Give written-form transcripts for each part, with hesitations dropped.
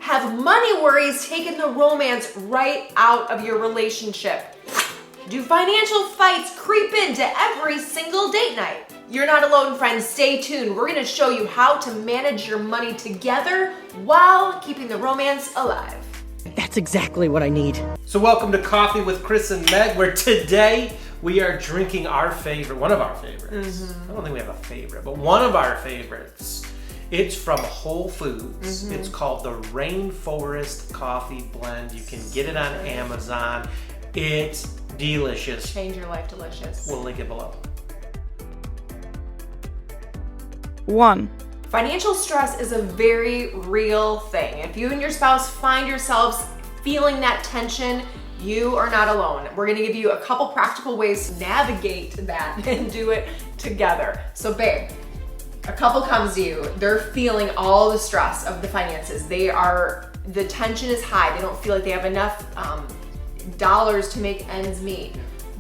Have money worries taken the romance right out of your relationship? Do financial fights creep into every single date night? You're not alone, friends. Stay tuned. We're gonna show you how to manage your money together while keeping the romance alive. That's exactly what I need. So welcome to Coffee with Chris and Meg, where today we are drinking our favorite, one of our favorites. I don't think we have a favorite, but one of our favorites. It's from Whole Foods. It's called the Rainforest Coffee Blend. You can get it on Amazon. It's delicious. Change your life delicious. We'll link it below. 1. Financial stress is a very real thing. If you and your spouse find yourselves feeling that tension, you are not alone. We're gonna give you a couple practical ways to navigate that and do it together. So babe, a couple comes to you, they're feeling all the stress of the finances. The tension is high. They don't feel like they have enough dollars to make ends meet.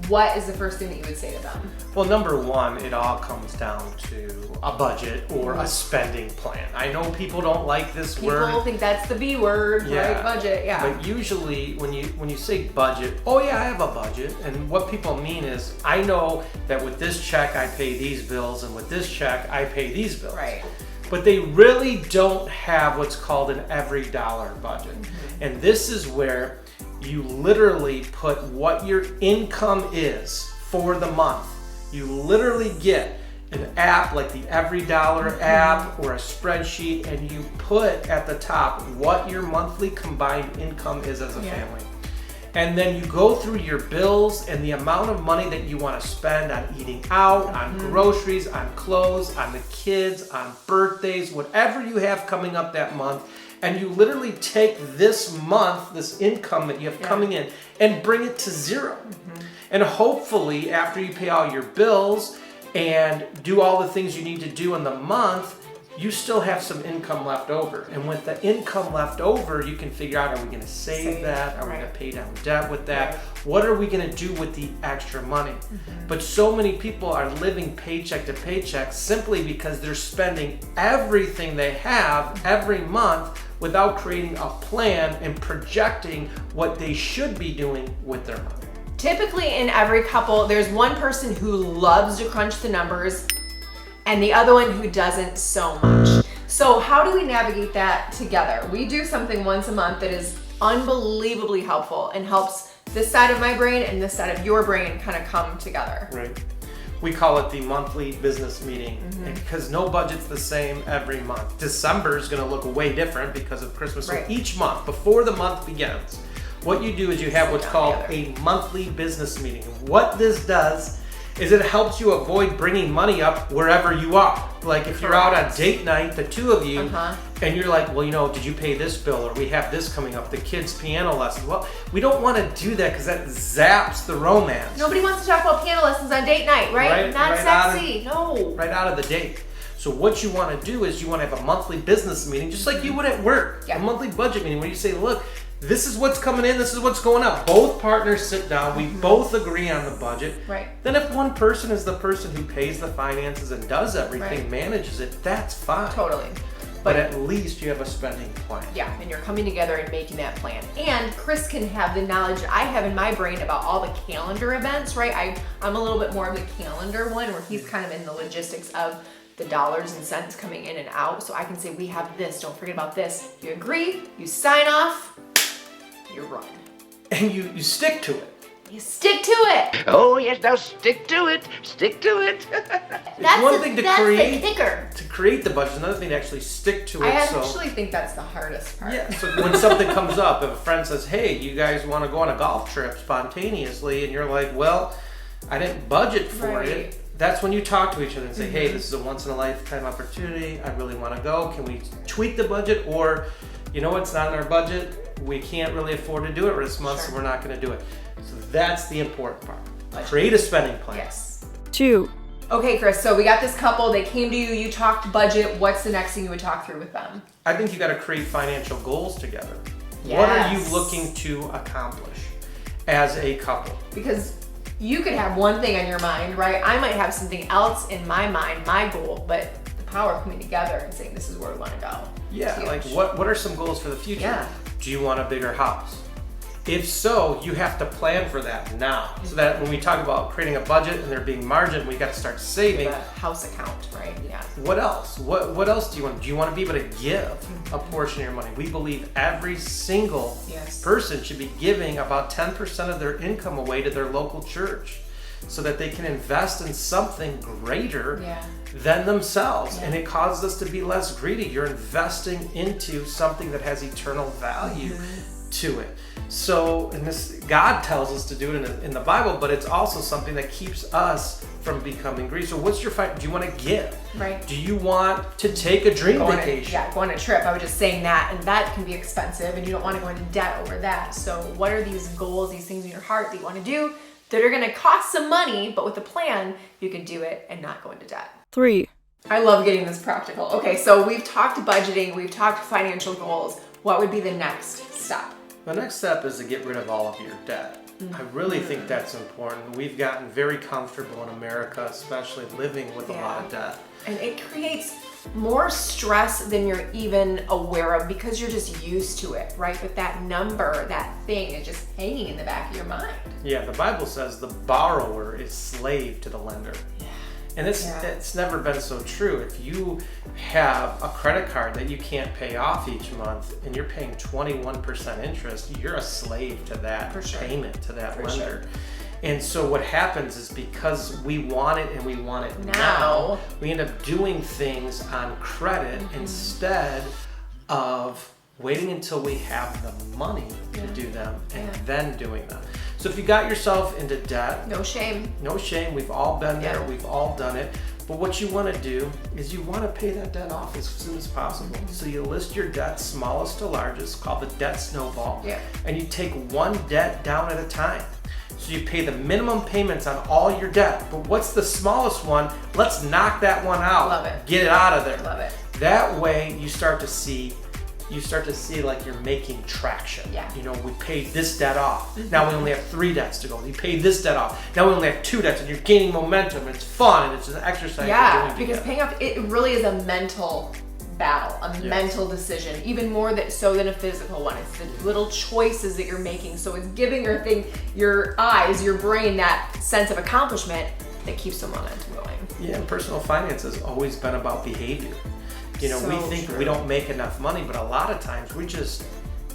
What is the first thing that you would say to them? Well, number one, it all comes down to a budget or a spending plan. I know people don't like this word. People think that's the B word, right? Budget, yeah. But usually when you say budget, oh yeah, I have a budget. And what people mean is, I know that with this check I pay these bills, and with this check I pay these bills. Right. But they really don't have what's called an every dollar budget. And this is where you literally put what your income is for the month. You literally get an app like the Every Dollar app or a spreadsheet, and you put at the top what your monthly combined income is as a family. And then you go through your bills and the amount of money that you want to spend on eating out, on groceries, on clothes, on the kids, on birthdays, whatever you have coming up that month. And you literally take this month, this income that you have coming in, and bring it to zero. And hopefully after you pay all your bills and do all the things you need to do in the month, you still have some income left over. And with the income left over, you can figure out, are we gonna save that? Are we gonna pay down debt with that? What are we gonna do with the extra money? But so many people are living paycheck to paycheck simply because they're spending everything they have every month without creating a plan and projecting what they should be doing with their money. Typically in every couple, there's one person who loves to crunch the numbers and the other one who doesn't so much. So how do we navigate that together? We do something once a month that is unbelievably helpful and helps this side of my brain and this side of your brain kind of come together. Right. We call it the monthly business meeting because no budget's the same every month. December is gonna look way different because of Christmas. So each month, before the month begins, what you do is you have what's called a monthly business meeting. And what this does is it helps you avoid bringing money up wherever you are. Like if you're out on date night, the two of you, and you're like, well, you know, did you pay this bill? Or we have this coming up, the kids' piano lessons. Well, we don't want to do that because that zaps the romance. Nobody wants to talk about piano lessons on date night, right? Not sexy, no. Right out of the date. So what you want to do is you want to have a monthly business meeting, just like you would at work. A monthly budget meeting where you say, look, this is what's coming in, this is what's going out. Both partners sit down, we both agree on the budget. Then if one person is the person who pays the finances and does everything, manages it, that's fine. Totally. But at least you have a spending plan. Yeah, and you're coming together and making that plan. And Chris can have the knowledge I have in my brain about all the calendar events, right? I'm a little bit more of the calendar one where he's kind of in the logistics of the dollars and cents coming in and out. So I can say, we have this, don't forget about this. You agree, you sign off, you run. And you stick to it. You stick to it. Oh yes, now stick to it. Stick to it. It's one thing to create the kicker. To create the budget, another thing to actually stick to it. I actually think that's the hardest part. Yeah. So when something comes up, if a friend says, "Hey, you guys want to go on a golf trip spontaneously," and you're like, "Well, I didn't budget for it." That's when you talk to each other and say, "Hey, this is a once in a lifetime opportunity. I really want to go. Can we tweak the budget?" Or, you know, it's not in our budget. We can't really afford to do it this month, so we're not going to do it. So that's the important part. Create a spending plan. Yes. 2. Okay, Chris, so we got this couple, they came to you, you talked budget. What's the next thing you would talk through with them? I think you got to create financial goals together. What are you looking to accomplish as a couple? Because you could have one thing on your mind, right? I might have something else in my mind, my goal, but the power coming together and saying, this is where we want to go. Yeah, It's like huge. what are some goals for the future? Yeah. Do you want a bigger house? If so, you have to plan for that now. So that when we talk about creating a budget and there being margin, we got to start saving. The house account, right? Yeah. What else? What else do you want? Do you want to be able to give a portion of your money? We believe every single Yes. person should be giving about 10% of their income away to their local church so that they can invest in something greater Yeah. than themselves. Yeah. And it causes us to be less greedy. You're investing into something that has eternal value to it. So, and this, God tells us to do it in the Bible, but it's also something that keeps us from becoming greedy. So what's your fight? Do you want to give? Right. Do you want to take a dream vacation? Go on a trip. I was just saying that, and that can be expensive, and you don't want to go into debt over that. So what are these goals, these things in your heart that you want to do that are going to cost some money, but with a plan, you can do it and not go into debt? 3. I love getting this practical. Okay, so we've talked budgeting, we've talked financial goals. What would be the next step? The next step is to get rid of all of your debt. I really think that's important. We've gotten very comfortable in America, especially living with a lot of debt. And it creates more stress than you're even aware of because you're just used to it, right? But that number, that thing is just hanging in the back of your mind. Yeah, the Bible says the borrower is slave to the lender. And it's never been so true. If you have a credit card that you can't pay off each month and you're paying 21% interest, you're a slave to that payment, to that lender. And so what happens is because we want it and we want it now, we end up doing things on credit instead of waiting until we have the money to do them and then doing them. So if you got yourself into debt, no shame. No shame. We've all been there. Yeah. We've all done it. But what you want to do is you want to pay that debt off as soon as possible. So you list your debt smallest to largest, called the debt snowball. Yeah. And you take one debt down at a time. So you pay the minimum payments on all your debt. But what's the smallest one? Let's knock that one out. Love it. Get it out of there. Love it. That way you start to see like you're making traction. Yeah. You know, we paid this debt off. Now we only have 3 debts to go. You paid this debt off. Now we only have 2 debts, and you're gaining momentum. And it's fun, and it's an exercise. Yeah, you're doing because together. paying off, it really is a mental battle, a mental decision, even more so than a physical one. It's the little choices that you're making. So it's giving your eyes, your brain, that sense of accomplishment that keeps the momentum going. Yeah, and personal finance has always been about behavior. You know, So we think true. we don't make enough money, but a lot of times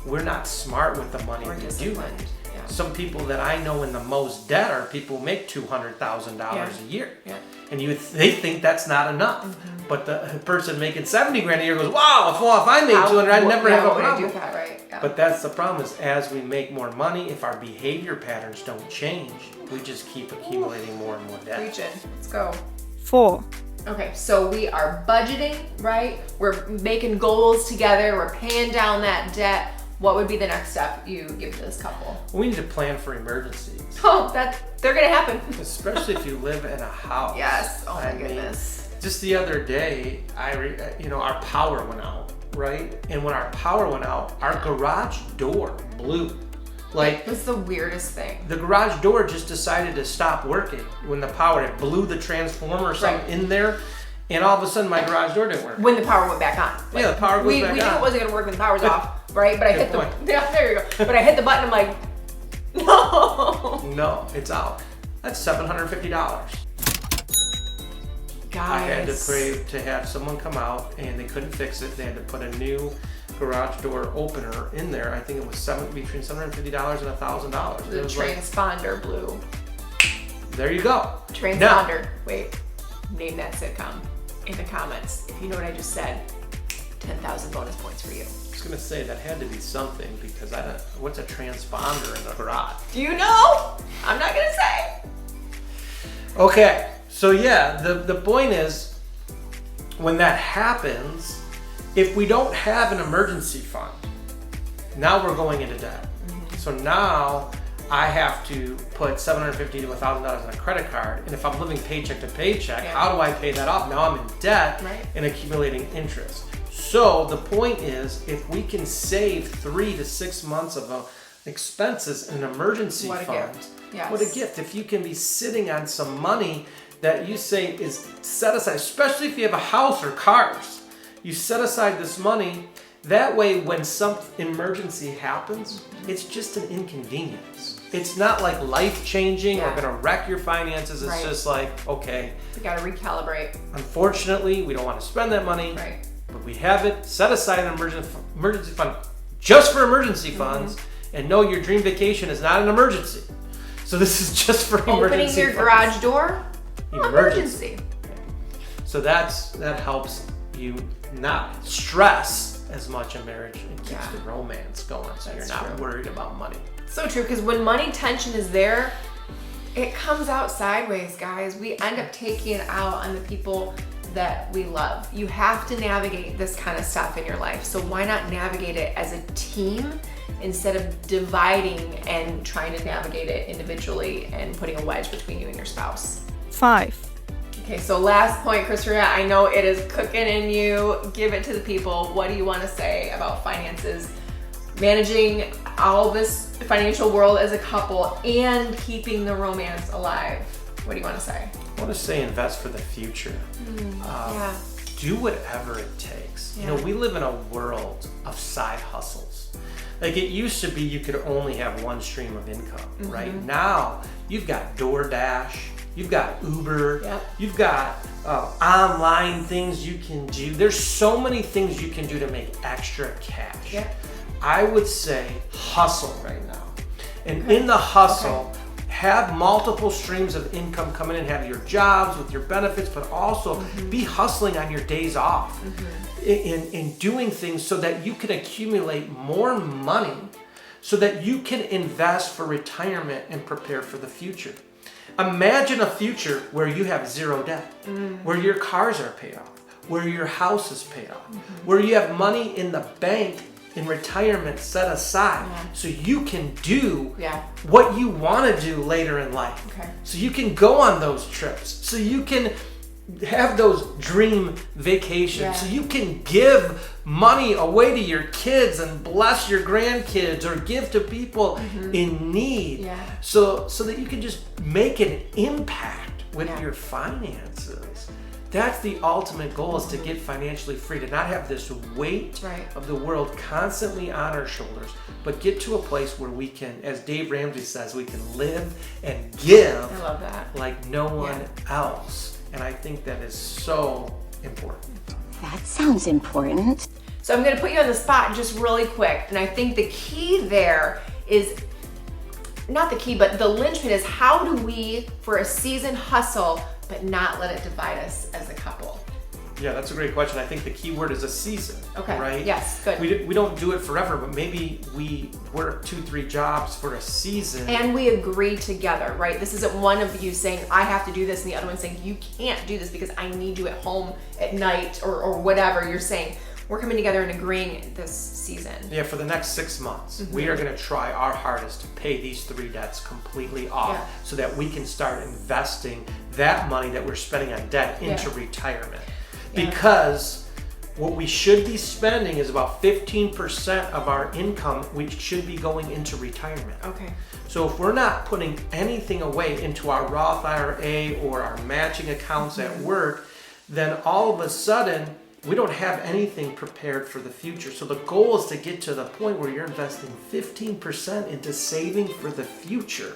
we're not smart with the money We're we do. disciplined. Yeah. Some people that I know in the most debt are people who make $200,000 a year. Yeah. And they think that's not enough. But the person making 70 grand a year goes, wow, if I made 200, I'd never have a what would I problem. do that, right? Yeah. But that's the problem is as we make more money, if our behavior patterns don't change, we just keep accumulating more and more debt. Preaching. Let's go. 4. Okay, so we are budgeting, right? We're making goals together. We're paying down that debt. What would be the next step you give to this couple? We need to plan for emergencies. Oh, they're gonna happen. Especially if you live in a house. Yes. Oh my I mean, goodness. just the other day, our power went out, right? And when our power went out, our garage door blew. Like, It was the weirdest thing. the garage door just decided to stop working when the power, it blew the transformer or something in there, and all of a sudden my garage door didn't work. When the power went back on. Yeah, the power goes back we knew on. it wasn't gonna work when the power was off, right? But I hit point. yeah, there you go. But I hit the button, I'm like, no. No, it's out. That's $750. Guys. I had to pray to have someone come out, and they couldn't fix it. They had to put a new garage door opener in there. I think it was between $750 and $1,000. The It was like, transponder blew. there you go. Transponder. Wait, name that sitcom in the comments. If you know what I just said, 10,000 bonus points for you. I was gonna say that had to be something because what's a transponder in the garage? Do you know? I'm not gonna say. Okay, so yeah, the point is when that happens, if we don't have an emergency fund, now we're going into debt. So now I have to put $750 to $1,000 on a credit card, and if I'm living paycheck to paycheck, how do I pay that off? Now I'm in debt and accumulating interest. So the point is, if we can save 3 to 6 months of expenses in an emergency What a fund, gift. Yes. what a gift. If you can be sitting on some money that you say is set aside, especially if you have a house or cars. You set aside this money. That way, when some emergency happens, it's just an inconvenience. It's not like life-changing or gonna wreck your finances. It's just like, okay. We gotta recalibrate. Unfortunately, we don't want to spend that money, Right. but we have it set aside an emergency fund just for emergency funds, and know your dream vacation is not an emergency. So this is just for emergency Opening your funds. garage door, emergency. So that helps you not stress as much in marriage and keeps the romance going, so you're not worried about money. So true, because when money tension is there, it comes out sideways, guys. We end up taking it out on the people that we love. You have to navigate this kind of stuff in your life. So why not navigate it as a team instead of dividing and trying to navigate it individually and putting a wedge between you and your spouse? 5. Okay, so last point, Christina, I know it is cooking in you. Give it to the people. What do you want to say about finances, managing all this financial world as a couple and keeping the romance alive? What do you want to say? I want to say invest for the future. Do whatever it takes. You know, we live in a world of side hustles. Like it used to be you could only have one stream of income, right? Now you've got DoorDash, you've got Uber, you've got online things you can do. There's so many things you can do to make extra cash. I would say hustle right now. And in the hustle, have multiple streams of income coming in, have your jobs with your benefits, but also be hustling on your days off in doing things so that you can accumulate more money so that you can invest for retirement and prepare for the future. Imagine a future where you have zero debt, where your cars are paid off, where your house is paid off, where you have money in the bank in retirement set aside so you can do what you want to do later in life. So you can go on those trips, so you can have those dream vacations, so you can give money away to your kids and bless your grandkids or give to people in need, so that you can just make an impact with your finances. That's the ultimate goal, is to get financially free, to not have this weight of the world constantly on our shoulders, but get to a place where we can, as Dave Ramsey says, we can live and give like no one else. And I think that is so important. That sounds important. So I'm gonna put you on the spot just really quick. And I think the key there is, not the key, but the linchpin is, how do we, for a season, hustle but not let it divide us as a couple? Yeah, that's a great question. I think the key word is a season. Right? Yes, good. We don't do it forever, but maybe we work 2-3 jobs for a season. And we agree together, right? This isn't one of you saying, I have to do this, and the other one saying, you can't do this because I need you at home at night or whatever. You're saying, we're coming together and agreeing this season. Yeah, for the next 6 months, we are gonna try our hardest to pay these 3 debts completely off so that we can start investing that money that we're spending on debt into retirement. Because what we should be spending is about 15% of our income, which should be going into retirement. So if we're not putting anything away into our Roth IRA or our matching accounts at work, then all of a sudden, we don't have anything prepared for the future. So the goal is to get to the point where you're investing 15% into saving for the future.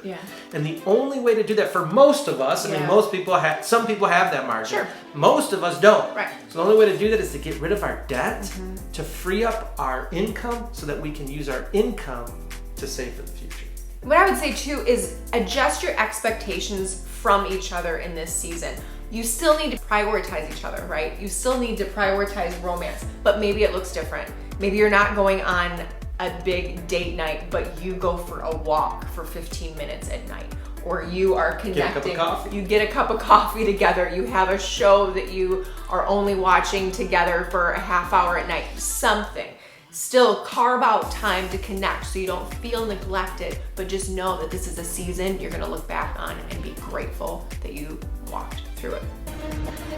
And the only way to do that for most of us, I mean, most people have, some people have that margin. Most of us don't. So the only way to do that is to get rid of our debt, to free up our income so that we can use our income to save for the future. What I would say too is adjust your expectations from each other in this season. You still need to prioritize each other, right? You still need to prioritize romance, but maybe it looks different. Maybe you're not going on a big date night, but you go for a walk for 15 minutes at night. Or you are connecting, you get a cup of coffee together, you have a show that you are only watching together for a half hour at night, something. Still carve out time to connect so you don't feel neglected, but just know that this is a season you're gonna look back on and be grateful that you walked through it.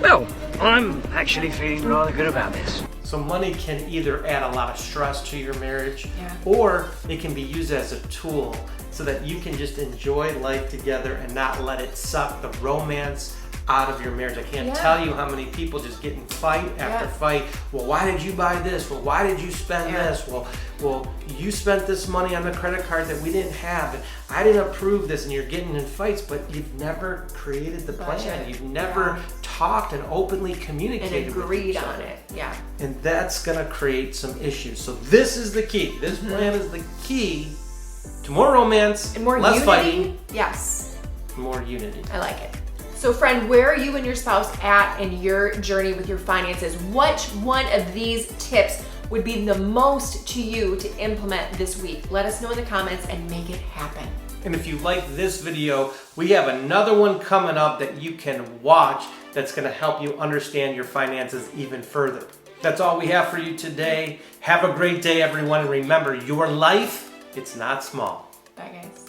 Well, I'm actually feeling rather good about this. So money can either add a lot of stress to your marriage, or it can be used as a tool so that you can just enjoy life together and not let it suck the romance out of your marriage. I can't tell you how many people just get in fight after fight. Well, why did you buy this? Well, why did you spend this? Well, you spent this money on the credit card that we didn't have, and I didn't approve this, and you're getting in fights, but you've never created the plan. You've never talked and openly communicated and agreed with each on other. it. Yeah. And that's gonna create some issues. So this is the key. This plan is the key to more romance, And more less unity. fighting, Yes. more unity. I like it. So friend, where are you and your spouse at in your journey with your finances? Which one of these tips would be the most to you to implement this week? Let us know in the comments and make it happen. And if you like this video, we have another one coming up that you can watch that's gonna help you understand your finances even further. That's all we have for you today. Have a great day, everyone. And remember, your life, it's not small. Bye guys.